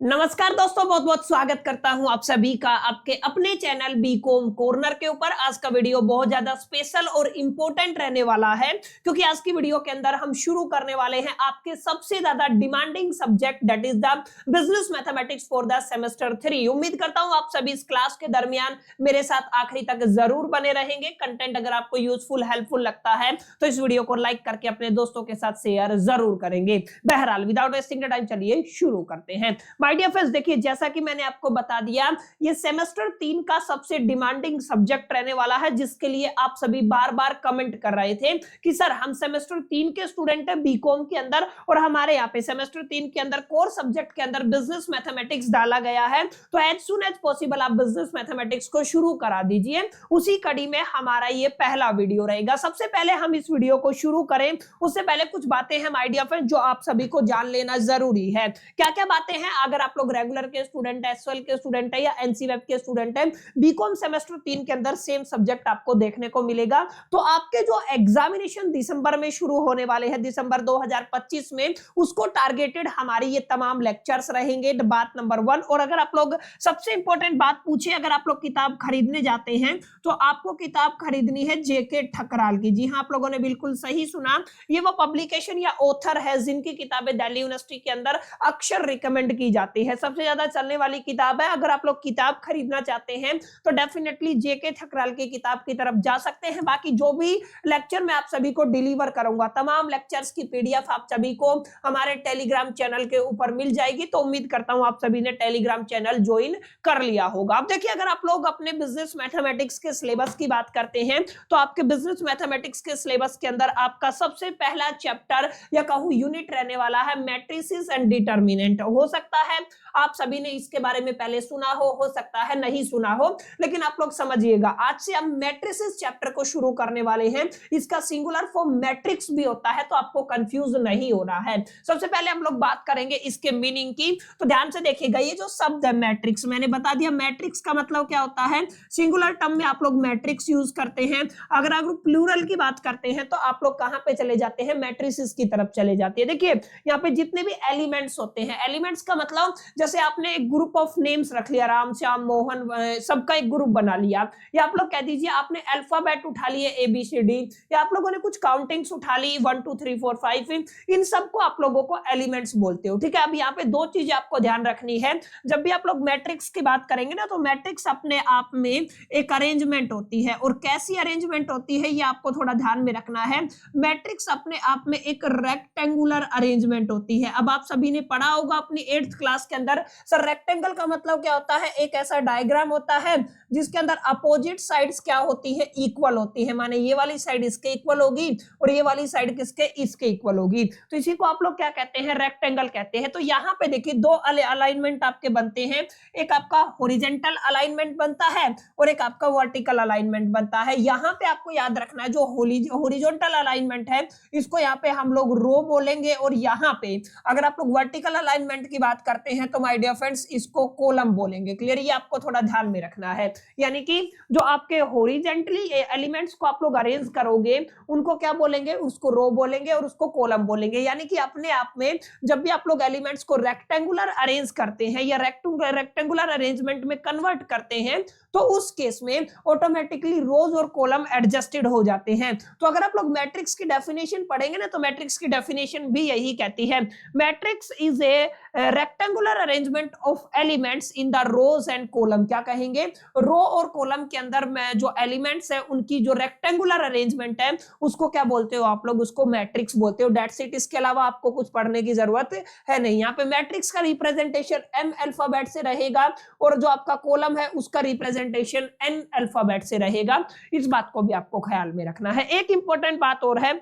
नमस्कार दोस्तों, बहुत बहुत स्वागत करता हूं आप सभी का आपके अपने चैनल बीकॉम कॉर्नर के ऊपर। आज का वीडियो बहुत ज्यादा स्पेशल और इंपॉर्टेंट रहने वाला है क्योंकि आज की वीडियो के अंदर हम शुरू करने वाले हैं आपके सबसे ज्यादा demanding subject that is the business mathematics for the semester 3। उम्मीद करता हूं आप सभी इस क्लास के दरमियान मेरे साथ आखिरी तक जरूर बने रहेंगे। कंटेंट अगर आपको यूजफुल हेल्पफुल लगता है तो इस वीडियो को लाइक करके अपने दोस्तों के साथ शेयर जरूर करेंगे। बहरहाल विदाउट वेस्टिंग द टाइम चलिए शुरू करते हैं। माय डियर फ्रेंड्स, देखिए जैसा कि मैंने आपको बता दिया, ये सेमेस्टर 3 का सबसे डिमांडिंग सब्जेक्ट रहने वाला है जिसके लिए आप सभी बार-बार कमेंट कर रहे थे कि सर हम सेमेस्टर 3 के स्टूडेंट हैं बीकॉम के अंदर और हमारे यहाँ पे सेमेस्टर 3 के अंदर कोर सब्जेक्ट के अंदर बिजनेस मैथमेटिक्स डाला गया है, तो एज सून एज पॉसिबल आप बिजनेस मैथमेटिक्स को शुरू करा दीजिए। उसी कड़ी में हमारा ये पहला वीडियो रहेगा। सबसे पहले हम इस वीडियो को शुरू करें उससे पहले कुछ बातें हैं माय डियर फ्रेंड जो आप सभी को जान लेना जरूरी है। क्या-क्या बातें हैं? अगर आप लोग रेगुलर के स्टूडेंट है, एसएल के स्टूडेंट है या एनसी वेब के स्टूडेंट है, बीकॉम सेमेस्टर 3 के अंदर सेम सब्जेक्ट आपको देखने को मिलेगा। तो आपके जो एग्जामिनेशन दिसंबर में शुरू होने वाले हैं, दिसंबर 2025 में, उसको टारगेटेड हमारी ये तमाम लेक्चर्स रहेंगे। बात नंबर 1। और अगर आप लोग सबसे इंपॉर्टेंट बात पूछे, अगर आप लोग किताब खरीदने जाते हैं तो आपको किताब खरीदनी है जेके ठकराल की। जी हाँ, आप लोगों ने बिल्कुल सही सुना। ये वो पब्लिकेशन या ऑथर है जिनकी किताबें दिल्ली यूनिवर्सिटी के अंदर अक्सर रिकमेंड की जाती है, सबसे ज्यादा चलने वाली किताब है। अगर आप लोग किताब खरीदना चाहते हैं तो डेफिनेटली जेके ठकराल की किताब की तरफ जा सकते हैं। बाकी जो भी लेक्चर मैं आप सभी को डिलीवर करूंगा, तमाम लेक्चर्स की पीडीएफ आप सभी को हमारे टेलीग्राम चैनल के ऊपर मिल जाएगी। तो उम्मीद करता हूं आप सभी ने टेलीग्राम चैनल ज्वाइन कर लिया होगा। अब देखिए, अगर आप लोग अपने बिजनेस मैथमेटिक्स के सिलेबस की बात करते हैं तो आपके बिजनेस मैथमेटिक्स के सिलेबस के अंदर आपका सबसे पहला चैप्टर या कहूं यूनिट रहने वाला है मैट्रिसेस एंड डिटर्मिनेंट। हो सकता है आप सभी ने इसके बारे में पहले सुना हो सकता है नहीं सुना हो, लेकिन आप लोग समझिएगा, आज से हम मैट्रिसेस चैप्टर को शुरू करने वाले हैं। इसका सिंगुलर फॉर्म मैट्रिक्स भी होता है, तो आपको कंफ्यूज नहीं होना है। सबसे पहले हम लोग बात करेंगे इसके मीनिंग की। तो ध्यान से देखिएगा, ये जो शब्द है मैट्रिक्स, मैंने बता दिया मैट्रिक्स का मतलब क्या होता है। सिंगुलर टर्म में आप लोग मैट्रिक्स यूज करते हैं। अगर आप प्लूरल की बात करते हैं तो आप लोग कहां पे चले जाते हैं? मैट्रिसेस की तरफ चले जाते हैं। देखिए यहाँ पे जितने भी एलिमेंट्स होते हैं, एलिमेंट्स का मतलब जैसे आपने एक ग्रुप ऑफ नेम्स रख लिया, राम श्याम मोहन, सबका एक ग्रुप बना लिया, या आप लोग कह दीजिए आपने अल्फाबेट उठा लिए ABCD, या आप लोगों ने कुछ काउंटिंग्स उठा ली 1 2 3 4 5, इन सबको आप लोगों को एलिमेंट्स बोलते हो। ठीक है, अब यहाँ पे दो चीजें आपको ध्यान रखनी है। जब भी आप लोग मैट्रिक्स की बात करेंगे ना, तो मैट्रिक्स अपने आप में एक अरेंजमेंट होती है, और कैसी अरेंजमेंट होती है ये आपको थोड़ा ध्यान में रखना है। मैट्रिक्स अपने आप में एक रेक्टेंगुलर अरेंजमेंट होती है। अब आप सभी ने पढ़ा होगा अपनी 8th क्लास के अंदर, सर रेक्टेंगल का मतलब क्या होता है? एक ऐसा डायग्राम होता है जिसके अंदर अपोजिट साइड्स क्या होती है? इक्वल होती है। माने ये वाली साइड इसके इक्वल होगी और ये वाली साइड किसके? इसके इक्वल होगी। तो इसी को आप लोग क्या कहते हैं? रेक्टेंगल कहते हैं। तो यहाँ पे देखिए दो अलाइनमेंट आपके बनते हैं, एक आपका हॉरिजॉन्टल अलाइनमेंट बनता है और एक आपका वर्टिकल अलाइनमेंट बनता है। यहाँ पे आपको याद रखना है, जो हॉरिजॉन्टल अलाइनमेंट है इसको यहाँ पे हम लोग रो बोलेंगे, और यहाँ पे अगर आप लोग वर्टिकल अलाइनमेंट की बात करते हैं तो माय डियर फ्रेंड्स इसको कॉलम बोलेंगे। क्लियर? ये आपको थोड़ा ध्यान में रखना है। यानी कि जो आपके हॉरिजॉन्टली एलिमेंट्स को आप लोग अरेंज करोगे उनको क्या बोलेंगे? उसको रो बोलेंगे और उसको कॉलम बोलेंगे। यानी कि अपने आप में जब भी आप लोग एलिमेंट्स को रेक्टेंगुलर अरेंज करते हैं या रेक्टेंगुलर अरेंजमेंट में कन्वर्ट करते हैं तो उस केस में ऑटोमेटिकली रोज और कॉलम एडजस्टेड हो जाते हैं। तो अगर आप लोग मैट्रिक्स की डेफिनेशन पढ़ेंगे ना, तो मैट्रिक्स की डेफिनेशन भी यही कहती है, matrix is a rectangular arrangement of elements in the rows and column. क्या कहेंगे? रो और कॉलम के अंदर में जो एलिमेंट्स है उनकी जो रेक्टेंगुलर अरेंजमेंट है उसको क्या बोलते हो आप लोग? उसको मैट्रिक्स बोलते हो। That's it. इसके अलावा आपको कुछ पढ़ने की जरूरत है नहीं। यहाँ पे मैट्रिक्स का रिप्रेजेंटेशन M अल्फाबेट से रहेगा और जो आपका कॉलम है उसका रिप्रेजेंटेशन N अल्फाबेट से रहेगा। इस बात को भी आपको ख्याल में रखना है। एक इंपॉर्टेंट बात और है,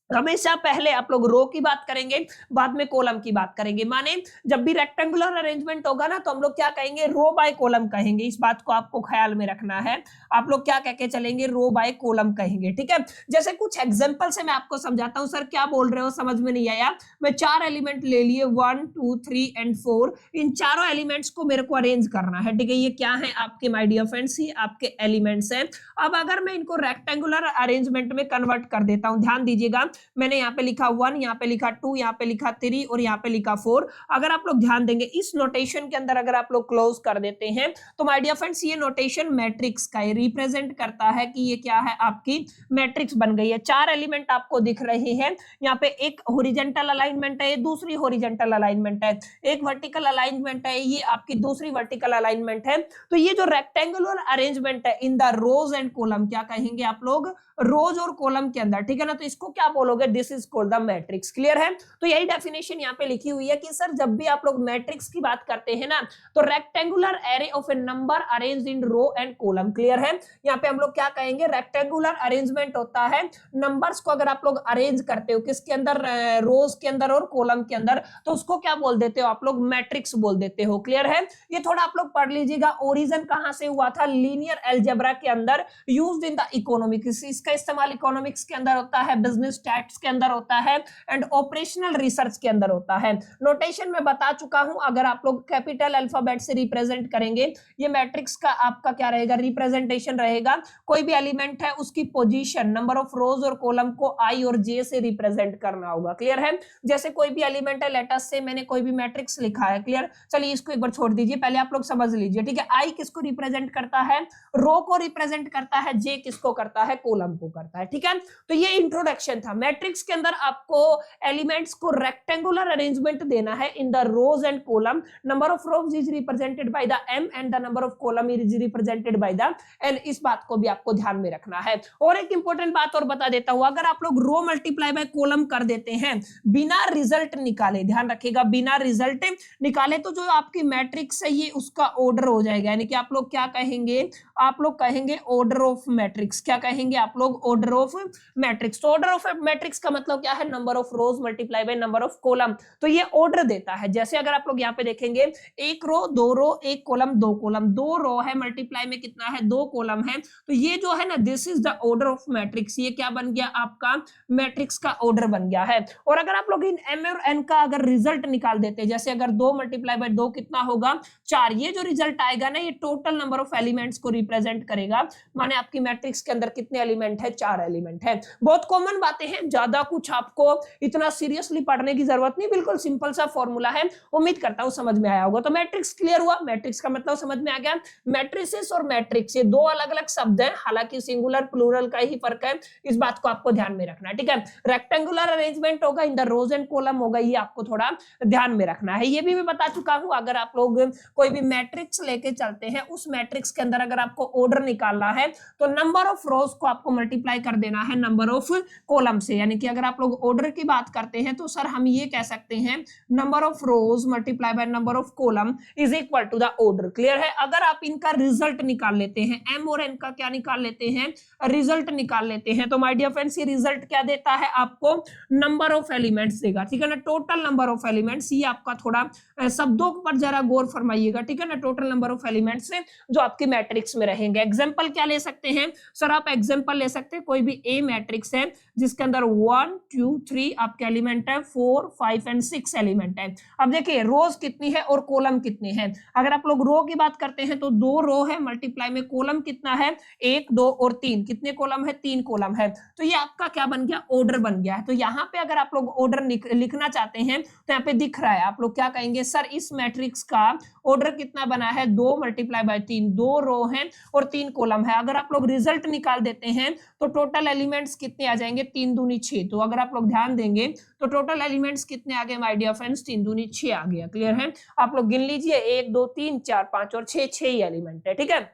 हमेशा पहले आप लोग रो की बात करेंगे, बाद में कॉलम की बात करेंगे। माने जब भी रेक्टेंगुलर अरेंजमेंट होगा ना, तो हम लोग क्या कहेंगे? रो बाय कॉलम कहेंगे। इस बात को आपको ख्याल में रखना है। आप लोग क्या कह के चलेंगे? रो बाय कॉलम कहेंगे। ठीक है, जैसे कुछ एग्जांपल से मैं आपको समझाता हूं। सर क्या बोल रहे हो, समझ में नहीं आया? मैं 4 एलिमेंट ले लिए, 1 2 3 एंड 4। इन चारों एलिमेंट्स को मेरे को अरेंज करना है। ठीक है, ये क्या है आपके माय डियर फ्रेंड्स? ये आपके एलिमेंट्स हैं। अब अगर मैं इनको रेक्टेंगुलर अरेंजमेंट में कन्वर्ट कर देता हूं, ध्यान दीजिएगा, मैंने यहाँ पे लिखा 1, यहाँ पे लिखा 2, यहाँ पे लिखा 3 और यहाँ पे लिखा 4। अगर आप लोग ध्यान देंगे इस नोटेशन के अंदर अगर आप लोग क्लोज कर देते हैं तो माय डियर फ्रेंड्स ये नोटेशन मैट्रिक्स का रिप्रेजेंट करता है कि ये क्या है, आपकी मैट्रिक्स बन गई है। 4 एलिमेंट आपको दिख रहे हैं यहाँ पे, एक हॉरिजॉन्टल अलाइनमेंट है, दूसरी हॉरिजॉन्टल अलाइनमेंट है, एक वर्टिकल अलाइनमेंट है, ये आपकी दूसरी वर्टिकल अलाइनमेंट है। तो ये जो रेक्टेंगुलर अरेंजमेंट है in the rows and column, क्या कहेंगे आप लोग, रोज और कॉलम के अंदर, ठीक है ना, तो इसको क्या बोलोगे, this is called the matrix. Clear है? तो यही डेफिनेशन यहाँ पे लिखी हुई है कि सर जब भी आप लोग मैट्रिक्स की बात करते हैं ना तो rectangular array of a number arranged in row and column. Clear है? यहाँ पे हम लोग क्या कहेंगे, रेक्टेंगुलर अरेंजमेंट होता है नंबर्स को अगर आप लोग अरेंज करते हो किसके अंदर, रोज के अंदर और कॉलम के अंदर, तो उसको क्या बोल देते हो आप लोग, मैट्रिक्स बोल देते हो। क्लियर है? ये थोड़ा आप लोग पढ़ लीजिएगा, ओरिजिन कहां से हुआ था, लीनियर अलजेब्रा के अंदर, यूज्ड इन द इकोनॉमिक्स। इसका इस्तेमाल इकोनॉमिक्स के अंदर होता है, बिजनेस स्टैट्स के अंदर होता है एंड ऑपरेशनल रिसर्च के अंदर होता है। नोटेशन में बता चुका हूं, अगर आप लोग कैपिटल अल्फाबेट से रिप्रेजेंट करेंगे ये मैट्रिक्स का आपका क्या रहेगा, रिप्रेजेंटेशन रहेगा। कोई भी एलिमेंट है उसकी पोजीशन, नंबर ऑफ रोज और कॉलम को आई और जे से रिप्रेजेंट करना होगा। क्लियर है? जैसे कोई भी एलिमेंट है, लेट अस से मैंने कोई भी मैट्रिक्स लिखा है। क्लियर? चलिए इसको एक बार छोड़ दीजिए, पहले आप लोग समझ लीजिए। ठीक है, आई किसको रिप्रेजेंट करता है, रो को रिप्रेजेंट करता है, जे किसको करता है, कॉलम को करता है। ठीक है, तो ये इंट्रोडक्शन था। मैट्रिक्स के अंदर आपको एलिमेंट्स को रेक्टेंगुलर अरेंजमेंट देना है in the rows and column. Number of rows is represented by the m and the number of column is represented by the n। इस बात को भी आपको ध्यान में रखना है। और एक इंपॉर्टेंट बात और बता देता हूं, अगर आप लोग रो मल्टीप्लाई बाय कॉलम कर देते हैं बिना रिजल्ट निकाले, ध्यान रखिएगा, बिना रिजल्ट निकाले तो जो आपकी मैट्रिक्स है ये उसका ऑर्डर हो जाएगा। यानी कि आप लोग क्या कहेंगे, आप लोग कहेंगे ऑर्डर ऑफ मैट्रिक्स। क्या कहेंगे आप लोग, ऑर्डर ऑफ मैट्रिक्स। तो ऑर्डर ऑफ मैट्रिक्स का मतलब क्या है, number of rows multiply by number of column. तो ये ऑर्डर देता है। जैसे अगर आप लोग यहाँ पे देखेंगे, एक रो, दो रो, एक कॉलम, दो कॉलम, दो रो है, मल्टीप्लाई में कितना है, दो कॉलम है, तो ये जो है ना, this is the order of matrix. ये क्या बन गया, आपका मैट्रिक्स का ऑर्डर बन गया है। और अगर आप लोग इन एम और एन का अगर रिजल्ट निकाल देते हैं, जैसे अगर 2 मल्टीप्लाई बाय 2 कितना होगा, 4, ये जो रिजल्ट आएगा ना, ये टोटल नंबर ऑफ एलिमेंट्स को रिप्रेजेंट करेगा। माने आपकी मैट्रिक्स के अंदर कितने एलिमेंट है, 4 एलिमेंट है। बहुत कॉमन बातें हैं, ज्यादा कुछ आपको इतना सीरियसली पढ़ने की जरूरत नहीं, बिल्कुल सिंपल सा फॉर्मूला है। उम्मीद करता हूं समझ में आया होगा। तो मैट्रिक्स क्लियर हुआ, मैट्रिक्स का मतलब समझ में आ गया। मैट्रिसेस और मैट्रिक्स ये दो अलग अलग शब्द हैं, हालांकि सिंगुलर प्लूरल का ही फर्क है, इस बात को आपको ध्यान में रखना है। ठीक है, रेक्टेंगुलर अरेंजमेंट होगा, in the rows and column होगा, ये आपको थोड़ा ध्यान में रखना है। ये भी मैं बता चुका हूं, अगर आप लोग कोई भी मैट्रिक्स लेके चलते हैं, उस मैट्रिक्स के अंदर अगर आपको ऑर्डर निकालना है तो नंबर ऑफ रोज को आपको मल्टीप्लाई कर देना है नंबर ऑफ कॉलम से। यानी कि अगर आप लोग ऑर्डर की बात करते हैं तो सर हम ये कह सकते हैं number of rows multiply by number of column is equal to the order. Clear है? अगर आप इनका रिजल्ट निकाल लेते हैं, एम और एन का क्या निकाल लेते हैं, रिजल्ट निकाल लेते हैं, तो माय डियर फ्रेंड्स ये रिजल्ट क्या देता है, आपको नंबर ऑफ एलिमेंट्स देगा। ठीक है ना, टोटल नंबर ऑफ एलिमेंट्स। ये आपका थोड़ा शब्दों पर जरा गौर फरमाइएगा। ठीक है ना, टोटल नंबर ऑफ एलिमेंट्स जो आपके मैट्रिक्स में रहेंगे। एग्जांपल क्या ले सकते हैं सर, आप एग्जांपल ले सकते हैं, कोई भी ए मैट्रिक्स है जिसके अंदर 1 2 3 आपके एलिमेंट है, 4 5 एंड 6 एलिमेंट है। अब देखिए रोज कितनी है और कॉलम कितने हैं। अगर आप लोग रो की बात करते हैं तो 2 रो है, मल्टीप्लाई में कॉलम कितना है, 1 2 और 3, कितने कॉलम है, 3 कॉलम है। तो ये आपका क्या बन गया, ऑर्डर बन गया है। तो यहाँ पे अगर आप लोग ऑर्डर लिखना चाहते हैं तो यहाँ पे दिख रहा है, आप लोग क्या कहेंगे, सर इस मैट्रिक्स का ऑर्डर कितना बना है, 2 मल्टीप्लाई बाय 3, 2 रो है और 3 कॉलम है। अगर आप लोग रिजल्ट निकाल देते हैं तो टोटल एलिमेंट्स कितने आ जाएंगे, 3 दूनी 6। तो अगर आप लोग ध्यान देंगे तो टोटल एलिमेंट्स कितने आ गए माय डियर फ्रेंड्स, 3 दूनी 6 आ गया। क्लियर है? आप लोग गिन लीजिए, 1 2 3 4 5 और 6, 6 ही एलिमेंट है। ठीक है,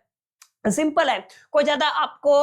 सिंपल है, कोई ज्यादा आपको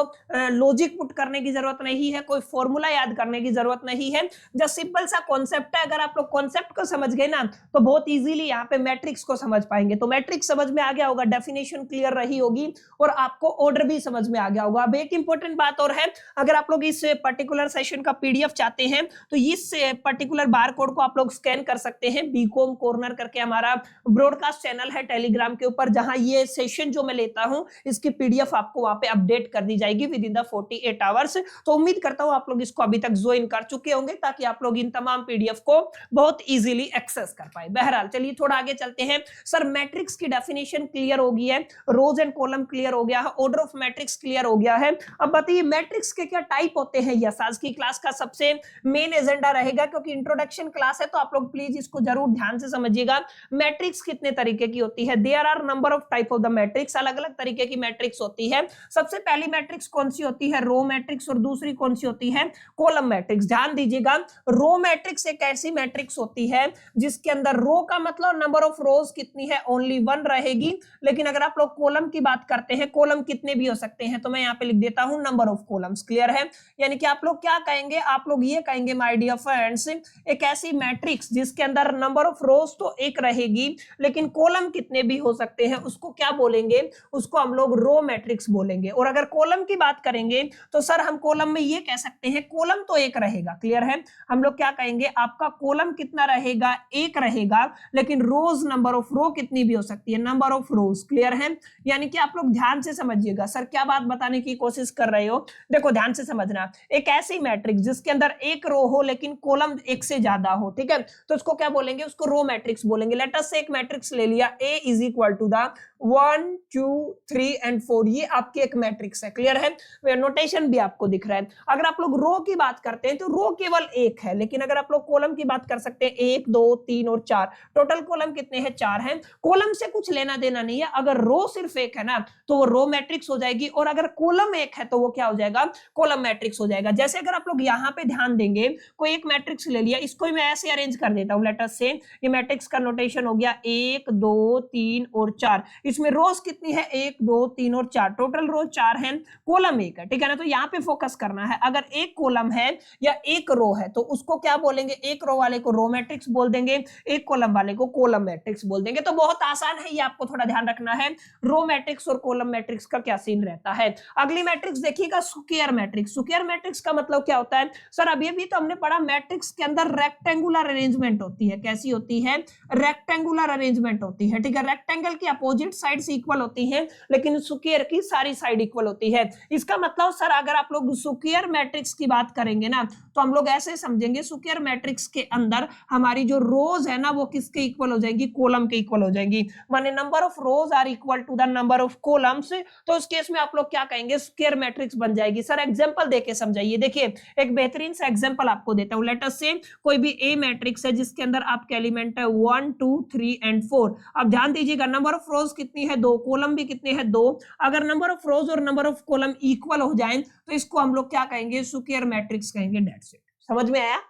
लॉजिक पुट करने की जरूरत नहीं है, कोई फॉर्मूला याद करने की जरूरत नहीं है। जस्ट सिंपल सा कॉन्सेप्ट है। अगर आप लोग कॉन्सेप्ट को समझ गए ना तो बहुत इजीली यहाँ पे मैट्रिक्स को समझ पाएंगे। तो मैट्रिक्स समझ में आ गया होगा, डेफिनेशन क्लियर रही होगी और आपको ऑर्डर भी समझ में आ गया होगा। अब एक इंपॉर्टेंट बात और है, अगर आप लोग इस पर्टिकुलर सेशन का पीडीएफ चाहते हैं तो इस पर्टिकुलर बार कोड को आप लोग स्कैन कर सकते हैं। बीकॉम कॉर्नर करके हमारा ब्रॉडकास्ट चैनल है टेलीग्राम के ऊपर, जहां ये सेशन जो मैं लेता हूं इसकी इसकी पीडीएफ आपको वहां पे अपडेट कर दी जाएगी विद इन द 48 आवर्स। तो उम्मीद करता हूं आप लोग इसको अभी तक ज्वाइन कर चुके होंगे ताकि आप लोग इन तमाम पीडीएफ को बहुत इजीली एक्सेस कर पाए। बहरहाल चलिए थोड़ा आगे चलते हैं। सर मैट्रिक्स की डेफिनेशन क्लियर हो गई है, रोज एंड कॉलम क्लियर हो गया है, ऑर्डर ऑफ मैट्रिक्स क्लियर हो गया है। अब बताइए मैट्रिक्स के क्या टाइप होते हैं। यस, आज की क्लास का सबसे मेन एजेंडा रहेगा, क्योंकि इंट्रोडक्शन क्लास है तो आप लोग प्लीज इसको जरूर ध्यान से समझिएगा। मैट्रिक्स कितने तरीके की होती है, there are number of type of the matrix, अलग अलग तरीके की मैट्रिक्स होती है। सबसे पहली मैट्रिक्स कौन सी होती है, रो मैट्रिक्स, और दूसरी कौन सी होती है, कॉलम मैट्रिक्स। ध्यान दीजिएगा, रो मैट्रिक्स एक ऐसी मैट्रिक्स होती है जिसके अंदर रो का मतलब नंबर ऑफ रोज कितनी है, ओनली 1 रहेगी। लेकिन अगर आप लोग कॉलम की बात करते हैं, कॉलम कितने भी हो सकते हैं, तो मैं यहाँ पे लिख देता हूं नंबर ऑफ कॉलम्स। क्लियर है, यानी कि आप लोग क्या कहेंगे, आप लोग ये कहेंगे माय डियर फ्रेंड्स, एक ऐसी मैट्रिक्स जिसके अंदर नंबर ऑफ रोज तो एक रहेगी लेकिन कॉलम कितने भी हो सकते हैं, उसको क्या बोलेंगे, उसको हम लोग रो मैट्रिक्स बोलेंगे। और अगर कॉलम की बात करेंगे तो सर हम कॉलम में ये कह सकते हैं कॉलम तो एक रहेगा। क्लियर है, हम लोग क्या कहेंगे, आपका कॉलम कितना रहेगा, एक रहेगा, लेकिन रोज नंबर ऑफ रो कितनी भी हो सकती है, नंबर ऑफ रोज। क्लियर है, यानी कि आप लोग ध्यान से समझिएगा। सर क्या बात बताने की कोशिश कर रहे हो, देखो ध्यान से समझना। एक ऐसी मैट्रिक्स जिसके अंदर एक रो हो लेकिन कॉलम एक से ज्यादा हो, ठीक है, तो उसको क्या बोलेंगे, उसको रो मैट्रिक्स बोलेंगे। लेट अस से एक मैट्रिक्स ले लिया, A is equal to the 1 2 3 and 4, ये आपकी एक मैट्रिक्स है। क्लियर है, नोटेशन भी आपको दिख रहा है। अगर आप लोग रो की बात करते हैं तो रो केवल एक है, लेकिन अगर आप लोग कॉलम की बात कर सकते हैं 1 2 3 और 4, टोटल कॉलम कितने हैं, 4 हैं। कॉलम से कुछ लेना देना नहीं है, अगर रो सिर्फ एक है ना तो वो रो मैट्रिक्स हो जाएगी, और अगर कॉलम एक है तो वो क्या हो जाएगा, कॉलम मैट्रिक्स हो जाएगा। जैसे अगर आप लोग यहाँ पे ध्यान देंगे, कोई एक मैट्रिक्स ले लिया, इसको मैं ऐसे अरेंज कर देता हूं। लेट अस से ये मैट्रिक्स का नोटेशन हो गया 1 2 3 और 4, इसमें रोज कितनी है, 1 2 3 और 4, टोटल रोज 4 हैं, कॉलम एक है। ठीक है ना, तो यहाँ पे फोकस करना है। अगर एक कॉलम है या एक रो है तो उसको क्या बोलेंगे, एक रो वाले को रो मैट्रिक्स बोल देंगे, एक कॉलम वाले को कॉलम मैट्रिक्स बोल देंगे। तो बहुत आसान है, ये आपको थोड़ा ध्यान रखना है, रो मैट्रिक्स और कॉलम मैट्रिक्स का क्या सीन रहता है। अगली मैट्रिक्स देखिएगा, स्क्वायर मैट्रिक्स। स्क्वायर मैट्रिक्स का मतलब क्या होता है, सर अभी भी तो हमने पढ़ा, मैट्रिक्स के अंदर रेक्टेंगुलर अरेंजमेंट होती है। कैसी होती है, रेक्टेंगुलर अरेंजमेंट होती है। ठीक है, रेक्टेंगल की अपोजिट साइड्स इक्वल होती हैं, लेकिन स्क्वायर की सारी साइड इक्वल होती है। इसका मतलब सर अगर आप लोग स्क्वायर मैट्रिक्स की बात करेंगे ना तो हम लोग ऐसे समझेंगे, स्क्वायर मैट्रिक्स के अंदर हमारी जो रोज है ना वो किसके इक्वल हो जाएंगी, कॉलम के इक्वल हो जाएंगी। माने number of rows are equal to the number of columns. तो इस केस में आप लोग क्या कहेंगे, स्क्वायर मैट्रिक्स बन जाएगी। सर एग्जांपल देके समझाइए। देखिए एक बेहतरीन सा एग्जांपल आपको देता हूं। लेट अस से कोई भी ए मैट्रिक्स है जिसके अंदर आपके एलिमेंट है 1 2 3 एंड 4। अब ध्यान दीजिएगा, नंबर ऑफ रोज कितनी है, 2, कॉलम भी कितने हैं, 2। अगर नंबर ऑफ रोज और नंबर ऑफ कॉलम इक्वल हो जाएं तो इसको हम लोग क्या कहेंगे, स्क्वायर मैट्रिक्स कहेंगे। दैट्स इट, समझ में आया।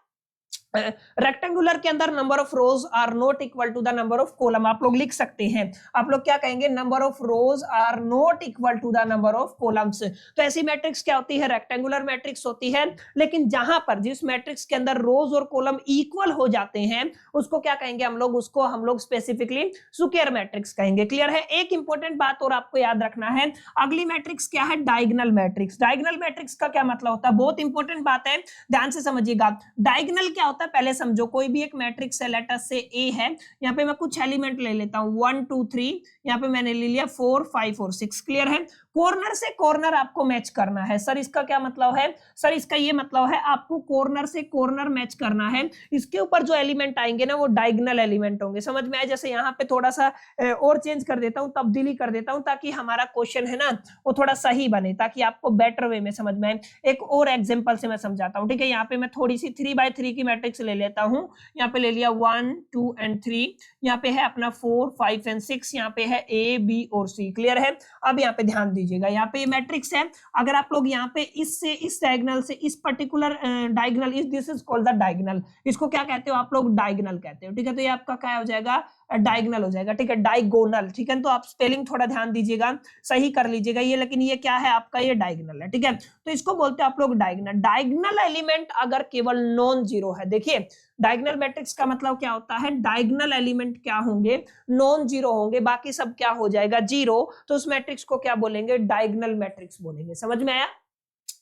रेक्टेंगुलर के अंदर number of rows are not equal to the number of column, आप लोग लिख सकते हैं। आप लोग क्या कहेंगे, number of rows are not equal to the number of columns. तो ऐसी मैट्रिक्स क्या होती है, रेक्टेंगुलर मैट्रिक्स होती है। लेकिन जहां पर जिस मैट्रिक्स के अंदर रोज और कॉलम इक्वल हो जाते हैं उसको क्या कहेंगे हम लोग, उसको हम लोग स्पेसिफिकली स्क्वायर मैट्रिक्स कहेंगे। क्लियर है। एक इंपॉर्टेंट बात और आपको याद रखना है, अगली मैट्रिक्स क्या है, डायगोनल मैट्रिक्स। डायगोनल मैट्रिक्स का क्या मतलब होता है, बहुत इंपॉर्टेंट बात है, ध्यान से समझिएगा। डायगोनल क्या होता है पहले समझो। कोई भी एक मैट्रिक्स है, लेट अस से ए है, यहाँ पे मैं कुछ एलिमेंट ले लेता हूं 1 2 3, यहाँ पे मैंने ले लिया 4 5 और 6। क्लियर है। कॉर्नर से कॉर्नर आपको मैच करना है। सर इसका क्या मतलब है, सर इसका ये मतलब है आपको कॉर्नर से कॉर्नर मैच करना है। इसके ऊपर जो एलिमेंट आएंगे ना वो डायगोनल एलिमेंट होंगे। समझ में आया। जैसे यहाँ पे थोड़ा सा और चेंज कर देता हूँ, तब्दीली कर देता हूँ, ताकि हमारा क्वेश्चन है ना वो थोड़ा सही बने, ताकि आपको बेटर वे में समझ में आए। एक और एग्जांपल से मैं समझाता हूँ। ठीक है, यहाँ पे मैं थोड़ी सी 3x3 की मैट्रिक्स ले लेता हूँ। यहाँ पे ले लिया 1 2 एंड 3, यहाँ पे है अपना 4 5 एंड 6, यहाँ पे है A B और C। क्लियर है। अब यहाँ पे ध्यान दीजिएगा, यहाँ पे मैट्रिक्स है। अगर आप लोग यहाँ पे इससे इस डायगोनल से इस पर्टिकुलर डायगोनल, इस this is called the diagonal. इसको क्या कहते हो आप लोग, डायगोनल कहते हो। ठीक है, तो ये आपका क्या हो जाएगा, डायगोनल हो जाएगा। ठीक है, डायगोनल। ठीक है, तो आप स्पेलिंग थोड़ा ध्यान दीजिएगा, सही कर लीजिएगा ये। लेकिन ये क्या है आपका, ये डायगोनल है। ठीक है, तो इसको बोलते हैं आप लोग डायगोनल। डायगोनल एलिमेंट अगर केवल नॉन जीरो है, देखिए डायगोनल मैट्रिक्स का मतलब क्या होता है, डायगोनल एलिमेंट क्या होंगे, नॉन जीरो होंगे, बाकी सब क्या हो जाएगा, जीरो। तो उस मैट्रिक्स को क्या बोलेंगे, डायगोनल मैट्रिक्स बोलेंगे। समझ में आया।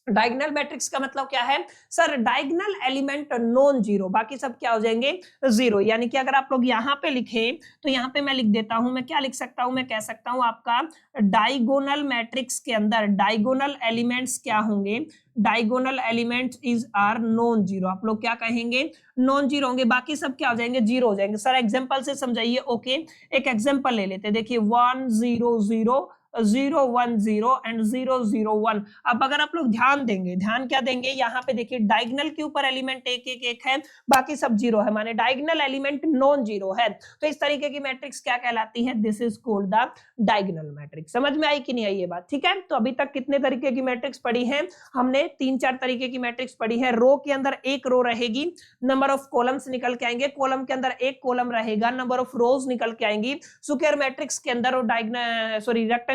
डायगोनल मैट्रिक्स का मतलब क्या है sir, diagonal element non zero, बाकी सब क्या हो जाएंगे जीरो। यानी कि अगर आप लोग यहाँ पे लिखे तो यहाँ पे मैं लिख देता हूं, मैं क्या लिख सकता हूं, मैं कह सकता हूं आपका डायगोनल मैट्रिक्स के अंदर डायगोनल एलिमेंट्स क्या होंगे, diagonal elements is are non zero. आप लोग क्या कहेंगे, नॉन जीरो होंगे, बाकी सब क्या हो जाएंगे, जीरो हो जाएंगे। सर एग्जांपल से समझाइए। ओके, एक एग्जांपल ले लेते हैं, देखिए 1 0 0 0 1 0 एंड 0 0 1। अब अगर आप लोग ध्यान देंगे, ध्यान क्या देंगे, यहाँ पे देखिए डायगोनल के ऊपर एलिमेंट एक एक एक है, बाकी सब जीरो है, माने डायगोनल एलिमेंट नॉन जीरो है। तो इस तरीके की मैट्रिक्स क्या कहलाती है, this is called the diagonal matrix. समझ में आई कि नहीं आई ये बात, ठीक है। तो अभी तक कितने तरीके की मैट्रिक्स पढ़ी है हमने, 3-4 तरीके की मैट्रिक्स पढ़ी है। रो के अंदर एक रो रहेगी, नंबर ऑफ कॉलम्स निकल के आएंगे, कॉलम के अंदर एक कॉलम रहेगा, नंबर ऑफ रोज निकल के आएंगी। स्क्वायर मैट्रिक्स के अंदर और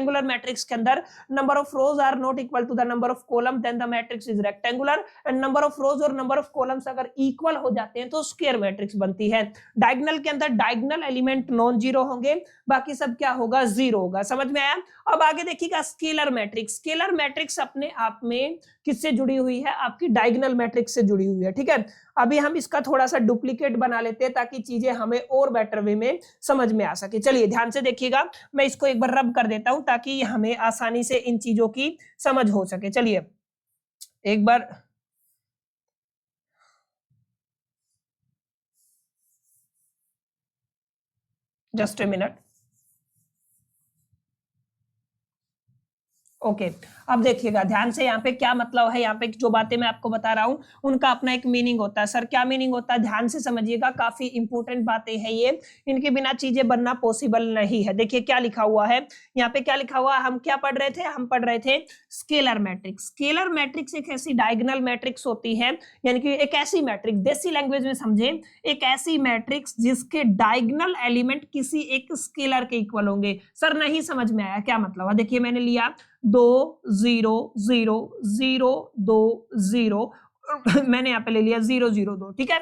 रेक्टेंगुलर मैट्रिक्स के अंदर number of rows are not equal to the number of column, then the matrix is rectangular. And number of rows और नंबर ऑफ कॉलम्स अगर इक्वल हो जाते हैं तो स्क्वायर मैट्रिक्स बनती है। डायगोनल के अंदर डायगोनल एलिमेंट नॉन जीरो होंगे, बाकी सब क्या होगा, जीरो होगा। समझ में आया। अब आगे देखिएगा स्केलर मैट्रिक्स। स्केलर मैट्रिक्स अपने आप में किससे जुड़ी हुई है, आपकी डायगोनल मैट्रिक्स से जुड़ी हुई है, ठीक है। अभी हम इसका थोड़ा सा डुप्लीकेट बना लेते हैं ताकि चीजें हमें और बेटर वे में समझ में आ सके। चलिए ध्यान से देखिएगा, मैं इसको एक बार रब कर देता हूं ताकि हमें आसानी से इन चीजों की समझ हो सके। चलिए एक बार, जस्ट ए मिनट। ओके अब देखिएगा ध्यान से, यहाँ पे क्या मतलब है, यहाँ पे जो बातें मैं आपको बता रहा हूँ उनका अपना एक मीनिंग होता है। सर क्या मीनिंग होता है, ध्यान से समझिएगा, काफी इंपॉर्टेंट बातें हैं ये, इनके बिना चीजें बनना पॉसिबल नहीं है। देखिए क्या लिखा हुआ है यहाँ पे, क्या लिखा हुआ है, हम क्या पढ़ रहे थे, हम पढ़ रहे थे स्केलर मैट्रिक्स। स्केलर मैट्रिक्स एक ऐसी डायगोनल मैट्रिक्स होती है, यानी कि एक ऐसी मैट्रिक्स, देसी लैंग्वेज में समझे, एक ऐसी मैट्रिक्स जिसके डायगोनल एलिमेंट किसी एक स्केलर के इक्वल होंगे। सर नहीं समझ में आया, क्या मतलब है, देखिए मैंने लिया 2 0 0 0 2 0, मैंने यहाँ पे ले लिया 0 0 2, ठीक है।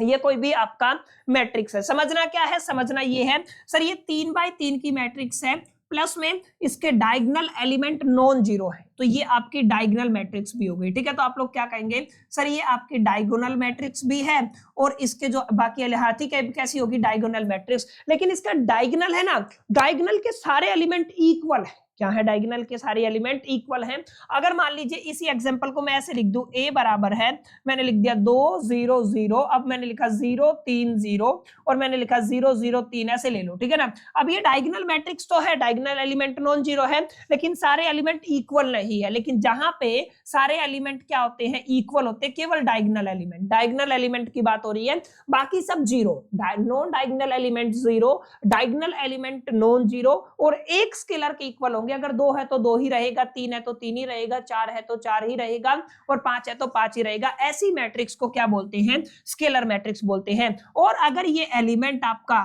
ये कोई भी आपका मैट्रिक्स है। समझना क्या है, समझना ये है सर, ये 3x3 की मैट्रिक्स है, प्लस में इसके डायगोनल एलिमेंट नॉन जीरो है, तो ये आपकी डायगोनल मैट्रिक्स भी हो गई, ठीक है। तो आप लोग क्या कहेंगे, सर ये आपकी डायगोनल मैट्रिक्स भी है और इसके जो बाकी अलिहाती कैसी होगी, डायगोनल मैट्रिक्स। लेकिन इसका डायगोनल है ना, डायगोनल के सारे एलिमेंट इक्वल है। क्या है, डायगोनल के सारे एलिमेंट इक्वल हैं। अगर मान लीजिए इसी एग्जांपल को मैं ऐसे लिख दूं, a बराबर है, मैंने लिख दिया 2 0 0, अब मैंने लिखा 0 3 0 और मैंने लिखा 0 0 3, ऐसे ले लो, ठीक है ना। अब ये डायगोनल मैट्रिक्स तो है, डायगोनल एलिमेंट नॉन जीरो है, लेकिन सारे एलिमेंट इक्वल नहीं है। लेकिन जहां पे सारे एलिमेंट क्या होते हैं, इक्वल होते हैं, केवल डायगोनल एलिमेंट, डायगोनल एलिमेंट की बात हो रही है, बाकी सब zero, non diagonal element zero, diagonal element non zero और एक स्केलर के इक्वल होंगे। अगर 2 है तो 2 ही रहेगा, 3 है तो 3 ही रहेगा, 4 है तो 4 ही रहेगा और 5 है तो 5 ही रहेगा। ऐसी मैट्रिक्स को क्या बोलते हैं, स्केलर मैट्रिक्स बोलते हैं। और अगर ये एलिमेंट आपका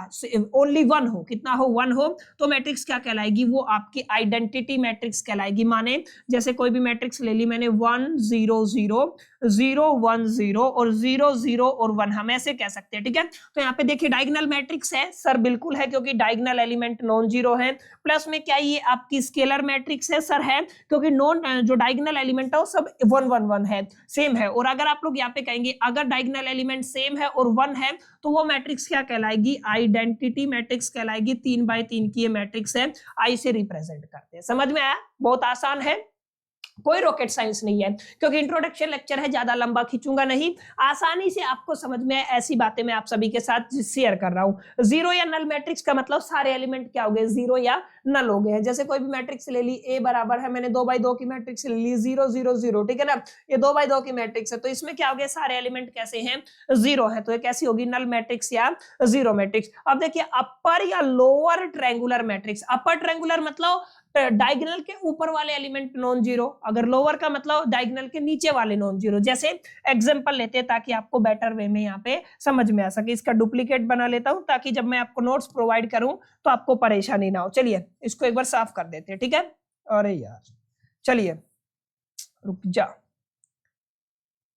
ओनली 1 हो, कितना हो, 1 हो, तो मैट्रिक्स क्या कहलाएगी, वो आपकी आइडेंटिटी मैट्रिक्स कहलाएगी। माने जैसे कोई भी मैट्रिक्स ले ली मैंने, 1 0 0 0 1 0 और 0 0 और 1, हम ऐसे कह सकते हैं, ठीक है। तो यहाँ पे देखिए डायगोनल मैट्रिक्स है, सर बिल्कुल है, क्योंकि डायगोनल एलिमेंट नॉन जीरो है। प्लस में क्या ये आपकी स्केलर मैट्रिक्स है, सर है, क्योंकि नॉन जो डायगोनल एलिमेंट है वो सब 1 1 1 है, सेम है। और अगर आप लोग यहाँ पे कहेंगे अगर डायगोनल एलिमेंट सेम है और 1 है तो वो मैट्रिक्स क्या कहलाएगी, आइडेंटिटी मैट्रिक्स कहलाएगी। 3x3 की ये मैट्रिक्स है, आई से रिप्रेजेंट करते हैं। समझ में आया, बहुत आसान है, कोई रॉकेट साइंस नहीं है, क्योंकि इंट्रोडक्शन लेक्चर है, ज्यादा लंबा खींचूंगा नहीं, आसानी से आपको समझ में ऐसी बातें मैं आप सभी के साथ शेयर कर रहा हूं। जीरो या नल मैट्रिक्स का मतलब सारे एलिमेंट क्या हो गए, जीरो या नल हो गए हैं। जैसे कोई भी मैट्रिक्स ले ली, ए बराबर है, मैंने 2x2 की मैट्रिक्स ले ली, 0 0 0, ठीक है ना, ये 2x2 की मैट्रिक्स है, तो इसमें क्या हो गया, सारे एलिमेंट कैसे हैं, जीरो है, तो ये कैसी होगी, नल मैट्रिक्स या जीरो मैट्रिक्स। अब देखिए अपर या lower triangular matrix, upper triangular मतलब डायगोनल के ऊपर वाले एलिमेंट नॉन जीरो, अगर लोअर का मतलब डायगोनल के नीचे वाले नॉन जीरो। जैसे एग्जांपल लेते हैं ताकि आपको बेटर वे में यहाँ पे समझ में आ सके। इसका डुप्लीकेट बना लेता हूं ताकि जब मैं आपको नोट्स प्रोवाइड करूं तो आपको परेशानी ना हो। चलिए इसको एक बार साफ कर देते हैं, ठीक है। अरे यार चलिए रुक जा,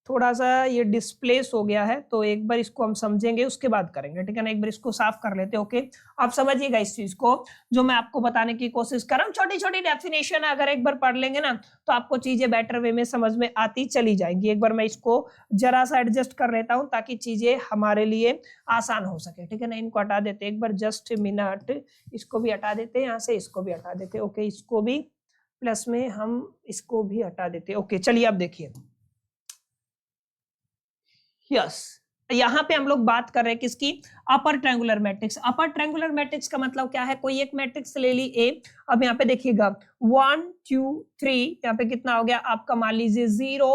थोड़ा सा ये डिस्प्लेस हो गया है, तो एक बार इसको हम समझेंगे उसके बाद करेंगे, ठीक है ना। एक बार इसको साफ कर लेते हैं। ओके, आप समझिएगा इस चीज को जो मैं आपको बताने की कोशिश कर रहा हूँ। छोटी छोटी डेफिनेशन अगर एक बार पढ़ लेंगे ना तो आपको चीजें बेटर वे में समझ में आती चली जाएंगी। एक बार मैं इसको जरा सा एडजस्ट कर लेता हूँ ताकि चीजें हमारे लिए आसान हो सके, ठीक है ना। इनको हटा देते एक बार, जस्ट मिनट, इसको भी हटा देते हैं यहाँ से, इसको भी हटा देते। ओके, इसको भी प्लस में हम इसको भी हटा देते। ओके, चलिए अब देखिए। यस, यहाँ पे हम लोग बात कर रहे हैं किसकी, upper triangular matrix. Upper triangular matrix का मतलब क्या है, कोई एक मैट्रिक्स ले ली ए। अब यहाँ पे देखिएगा 1 2 3, यहाँ पे कितना हो गया आपका, मान लीजिए 0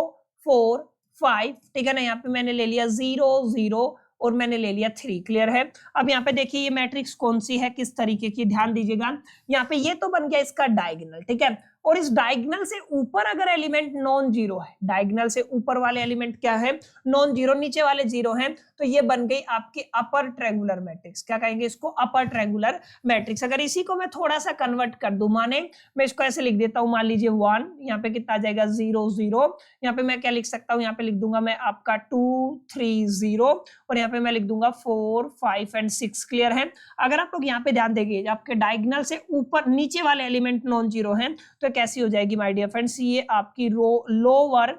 4 5, ठीक है ना। यहाँ पे मैंने ले लिया 0 0 और मैंने ले लिया 3, क्लियर है। अब यहाँ पे देखिए ये मैट्रिक्स कौन सी है, किस तरीके की, ध्यान दीजिएगा। यहाँ पे ये तो बन गया इसका डायगोनल, ठीक है। और इस डायगोनल से ऊपर अगर एलिमेंट नॉन जीरो है, डायगोनल से ऊपर वाले एलिमेंट क्या है, नॉन जीरो, नीचे वाले जीरो हैं, तो ये बन गई आपकी अपर ट्रायंगुलर मैट्रिक्स। क्या कहेंगे इसको, अपर ट्रायंगुलर मैट्रिक्स। अगर इसी को मैं थोड़ा सा कन्वर्ट कर दूं, माने मैं इसको ऐसे लिख देता हूं, मान लीजिए 1, यहाँ पे कितना आ जाएगा 0 0, यहाँ पे मैं क्या लिख सकता हूँ, यहाँ पे लिख दूंगा मैं आपका 2 3 0, और यहाँ पे मैं लिख दूंगा 4 5 एंड 6, क्लियर है। अगर आप लोग यहाँ पे ध्यान देंगे, आपके डायगोनल से ऊपर नीचे वाले एलिमेंट नॉन जीरो हैं, तो कैसी हो जाएगी माय डियर फ्रेंड्स, ये आपकी लोअर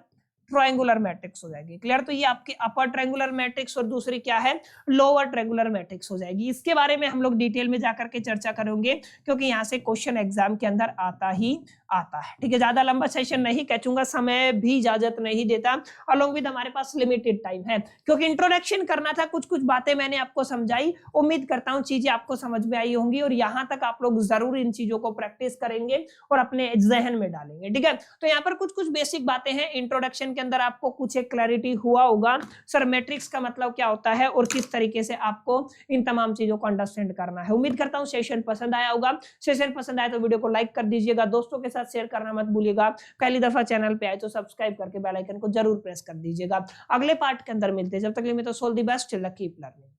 ट्रायंगुलर मैट्रिक्स हो जाएगी, क्लियर। तो ये आपकी अपर ट्रायंगुलर मैट्रिक्स और दूसरी क्या है, लोअर ट्रायंगुलर मैट्रिक्स हो जाएगी। इसके बारे में हम लोग डिटेल में जाकर के चर्चा करेंगे क्योंकि यहाँ से क्वेश्चन एग्जाम के अंदर आता ही आता है, ठीक है। ज्यादा लंबा सेशन नहीं खींचूंगा, समय भी इजाजत नहीं देता, अलोंग विद हमारे पास लिमिटेड टाइम है, क्योंकि इंट्रोडक्शन करना था। कुछ कुछ बातें मैंने आपको समझाई, उम्मीद करता हूँ चीजें आपको समझ में आई होंगी और यहाँ तक आप लोग जरूर इन चीजों को प्रैक्टिस करेंगे और अपने जहन में डालेंगे, ठीक है। तो यहाँ पर कुछ कुछ बेसिक बातें हैं इंट्रोडक्शन के अंदर, आपको कुछ एक क्लैरिटी हुआ होगा सर मैट्रिक्स का मतलब क्या होता है और किस तरीके से आपको इन तमाम चीजों को अंडरस्टैंड करना है। उम्मीद करता हूँ सेशन पसंद आया होगा। सेशन पसंद आया तो वीडियो को लाइक कर दीजिएगा, दोस्तों के साथ शेयर करना मत भूलिएगा। पहली दफा चैनल पे आए तो सब्सक्राइब करके बेल आइकन को जरूर प्रेस कर दीजिएगा। अगले पार्ट के अंदर मिलते हैं, जब तक के लिए मैं तो all the best, keep learning.